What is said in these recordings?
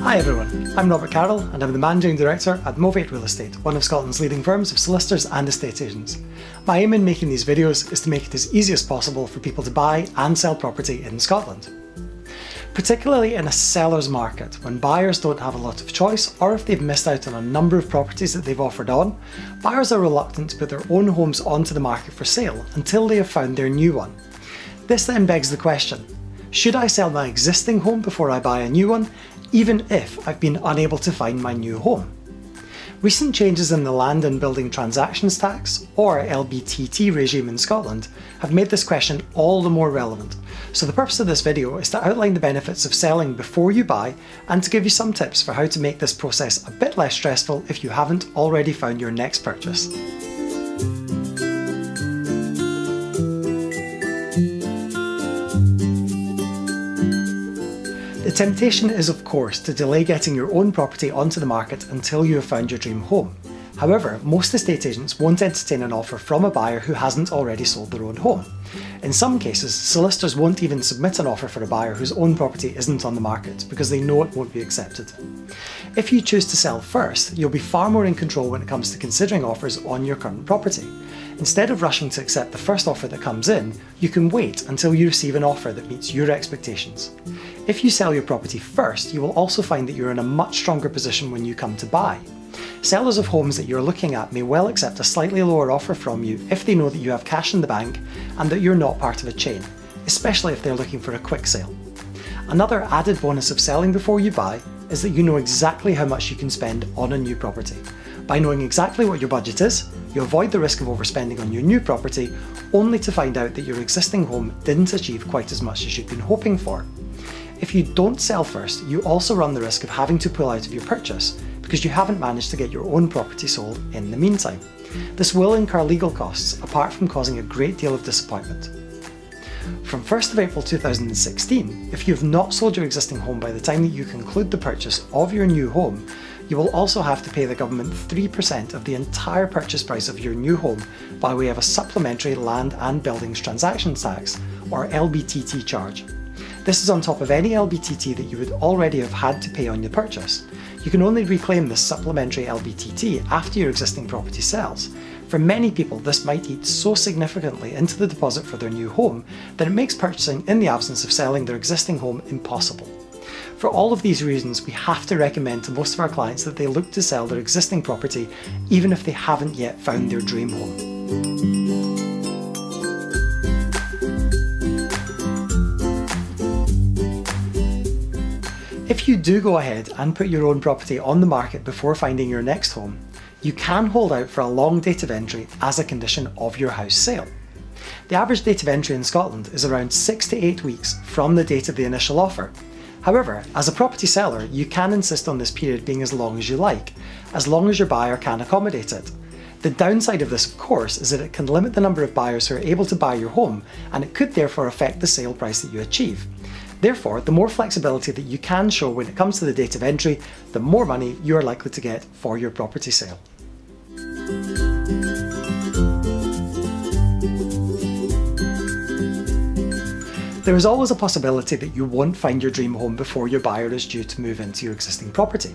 Hi everyone, I'm Robert Carroll and I'm the Managing Director at Movate Real Estate, one of Scotland's leading firms of solicitors and estate agents. My aim in making these videos is to make it as easy as possible for people to buy and sell property in Scotland. Particularly in a seller's market, when buyers don't have a lot of choice or if they've missed out on a number of properties that they've offered on, buyers are reluctant to put their own homes onto the market for sale until they have found their new one. This then begs the question, should I sell my existing home before I buy a new one, even if I've been unable to find my new home? Recent changes in the Land and Building Transactions Tax, or LBTT regime in Scotland, have made this question all the more relevant. So the purpose of this video is to outline the benefits of selling before you buy and to give you some tips for how to make this process a bit less stressful if you haven't already found your next purchase. The temptation is, of course, to delay getting your own property onto the market until you have found your dream home. However, most estate agents won't entertain an offer from a buyer who hasn't already sold their own home. In some cases, solicitors won't even submit an offer for a buyer whose own property isn't on the market because they know it won't be accepted. If you choose to sell first, you'll be far more in control when it comes to considering offers on your current property. Instead of rushing to accept the first offer that comes in, you can wait until you receive an offer that meets your expectations. If you sell your property first, you will also find that you're in a much stronger position when you come to buy. Sellers of homes that you're looking at may well accept a slightly lower offer from you if they know that you have cash in the bank and that you're not part of a chain, especially if they're looking for a quick sale. Another added bonus of selling before you buy is that you know exactly how much you can spend on a new property. By knowing exactly what your budget is, you avoid the risk of overspending on your new property, only to find out that your existing home didn't achieve quite as much as you'd been hoping for. If you don't sell first, you also run the risk of having to pull out of your purchase because you haven't managed to get your own property sold in the meantime. This will incur legal costs, apart from causing a great deal of disappointment. From 1st of April 2016, if you have not sold your existing home by the time that you conclude the purchase of your new home, you will also have to pay the government 3% of the entire purchase price of your new home by way of a supplementary Land and Buildings Transactions Tax, or LBTT charge. This is on top of any LBTT that you would already have had to pay on your purchase. You can only reclaim this supplementary LBTT after your existing property sells. For many people, this might eat so significantly into the deposit for their new home that it makes purchasing in the absence of selling their existing home impossible. For all of these reasons, we have to recommend to most of our clients that they look to sell their existing property even if they haven't yet found their dream home. If you do go ahead and put your own property on the market before finding your next home, you can hold out for a long date of entry as a condition of your house sale. The average date of entry in Scotland is around 6 to 8 weeks from the date of the initial offer. However, as a property seller, you can insist on this period being as long as you like, as long as your buyer can accommodate it. The downside of this, of course, is that it can limit the number of buyers who are able to buy your home, and it could therefore affect the sale price that you achieve. Therefore, the more flexibility that you can show when it comes to the date of entry, the more money you are likely to get for your property sale. There is always a possibility that you won't find your dream home before your buyer is due to move into your existing property.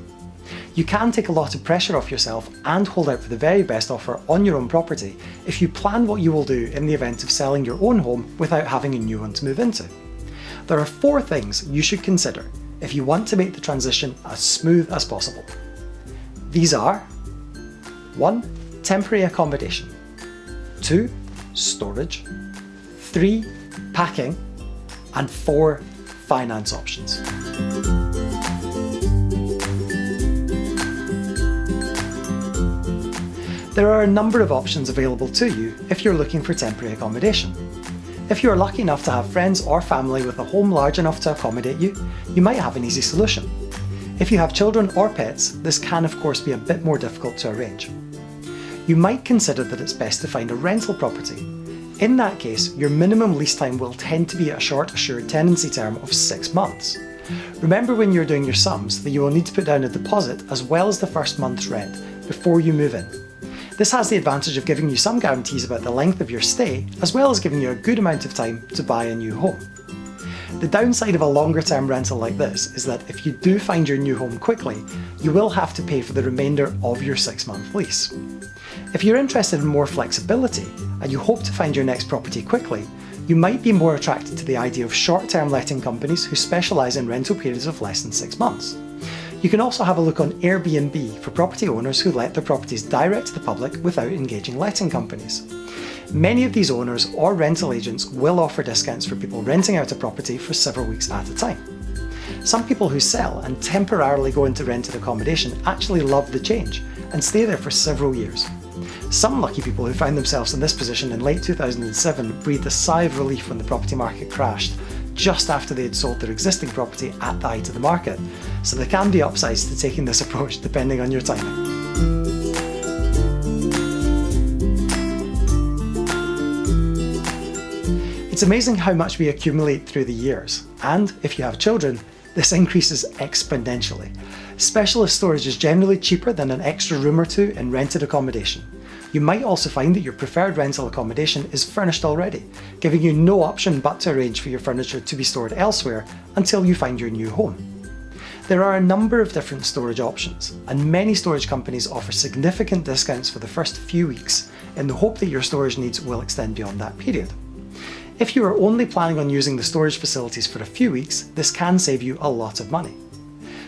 You can take a lot of pressure off yourself and hold out for the very best offer on your own property if you plan what you will do in the event of selling your own home without having a new one to move into. There are 4 things you should consider if you want to make the transition as smooth as possible. These are 1. Temporary accommodation, 2. Storage, 3. Packing, and 4. Finance options. There are a number of options available to you if you're looking for temporary accommodation. If you are lucky enough to have friends or family with a home large enough to accommodate you, you might have an easy solution. If you have children or pets, this can of course be a bit more difficult to arrange. You might consider that it's best to find a rental property. In that case, your minimum lease time will tend to be a short assured tenancy term of 6 months. Remember when you're doing your sums that you will need to put down a deposit as well as the first month's rent before you move in. This has the advantage of giving you some guarantees about the length of your stay, as well as giving you a good amount of time to buy a new home. The downside of a longer term rental like this is that if you do find your new home quickly, you will have to pay for the remainder of your 6-month lease. If you're interested in more flexibility and you hope to find your next property quickly, you might be more attracted to the idea of short-term letting companies who specialise in rental periods of less than 6 months. You can also have a look on Airbnb for property owners who let their properties direct to the public without engaging letting companies. Many of these owners or rental agents will offer discounts for people renting out a property for several weeks at a time. Some people who sell and temporarily go into rented accommodation actually love the change and stay there for several years. Some lucky people who found themselves in this position in late 2007 breathed a sigh of relief when the property market crashed, just after they had sold their existing property at the height of the market, so there can be upsides to taking this approach depending on your timing. It's amazing how much we accumulate through the years, and if you have children, this increases exponentially. Specialist storage is generally cheaper than an extra room or two in rented accommodation. You might also find that your preferred rental accommodation is furnished already, giving you no option but to arrange for your furniture to be stored elsewhere until you find your new home. There are a number of different storage options, and many storage companies offer significant discounts for the first few weeks in the hope that your storage needs will extend beyond that period. If you are only planning on using the storage facilities for a few weeks, this can save you a lot of money.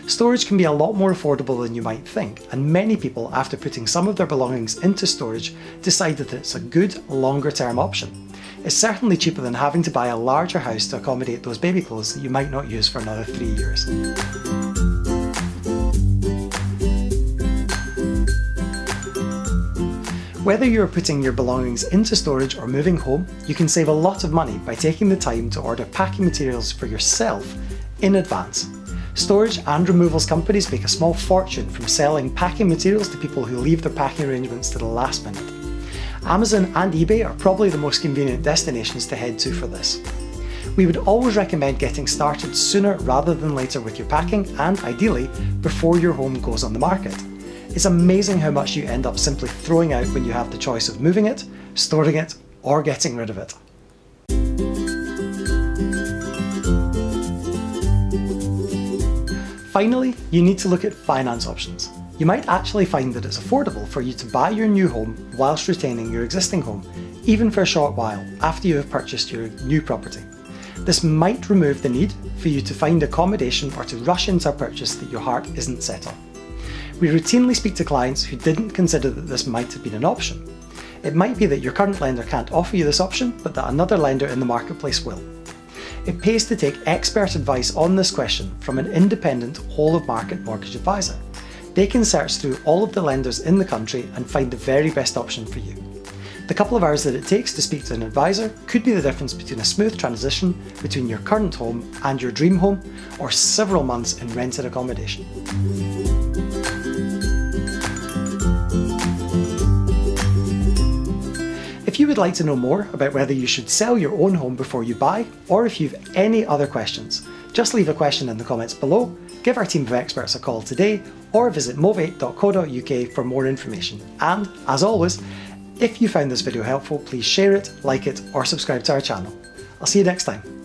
Storage can be a lot more affordable than you might think, and many people, after putting some of their belongings into storage, decide that it's a good, longer-term option. It's certainly cheaper than having to buy a larger house to accommodate those baby clothes that you might not use for another 3 years. Whether you're putting your belongings into storage or moving home, you can save a lot of money by taking the time to order packing materials for yourself in advance. Storage and removals companies make a small fortune from selling packing materials to people who leave their packing arrangements to the last minute. Amazon and eBay are probably the most convenient destinations to head to for this. We would always recommend getting started sooner rather than later with your packing, and ideally before your home goes on the market. It's amazing how much you end up simply throwing out when you have the choice of moving it, storing it, or getting rid of it. Finally, you need to look at finance options. You might actually find that it's affordable for you to buy your new home whilst retaining your existing home, even for a short while after you have purchased your new property. This might remove the need for you to find accommodation or to rush into a purchase that your heart isn't set on. We routinely speak to clients who didn't consider that this might have been an option. It might be that your current lender can't offer you this option, but that another lender in the marketplace will. It pays to take expert advice on this question from an independent whole-of-market mortgage advisor. They can search through all of the lenders in the country and find the very best option for you. The couple of hours that it takes to speak to an advisor could be the difference between a smooth transition between your current home and your dream home, or several months in rented accommodation. If you would like to know more about whether you should sell your own home before you buy, or if you've any other questions, just leave a question in the comments below, give our team of experts a call today, or visit movate.co.uk for more information. And, as always, if you found this video helpful, please share it, like it, or subscribe to our channel. I'll see you next time.